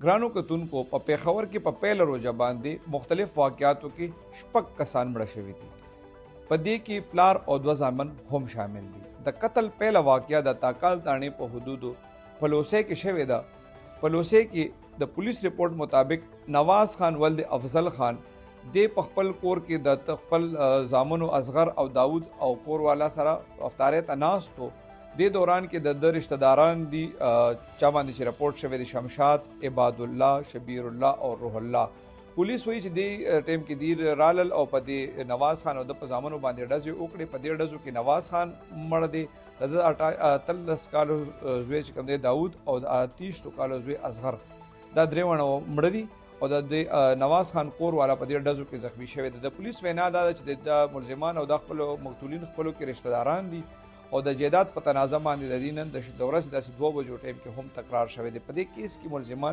ګرانو کتونکو په پیښور کې په پیل روزه باندې مختلف واقعاتو کې شپږ کسان مړه شوي دي. په دې کې پلار او دوه زامن هم شامل دي. د قتل پیله واقعه د تاکال تاڼې په حدودو پلوسې کې شوې ده. پلوسې کې د پولیس ریپورت مطابق نواز خان ولد افضل خان د خپل کور کې د خپل زامنو اصغر او داود او کور والا سره افطارې ته ناستو. د دوران کې د رشتہ داران دي چا باندې چې رپورټ شوی د شمشاد، عباد الله، شبیر الله او روح الله. پولیس وایي چې د ټیم کې دیر رالل او په دې نواز خان او د پزامنو باندې ډزې وکړې. په دې ډزو کې نواز خان مړ دی، د 13 کالو زوی چې کوم دی داود او د 30 کالو زوی اصغر، دا درې ونه مړه دي او د نواز خان کور والا په دې ډزو کې زخمی شوی دی. د پولیس وینا دا ده چې د ملزمان او د خپل مقتولین خپلو کې رشتہ داران دي او د جیداد په تنازع باندې د دینن د ورځې داسې 2 بجو ټیم کې هم تکرار شوی دی. په دې کیس کې ملزمان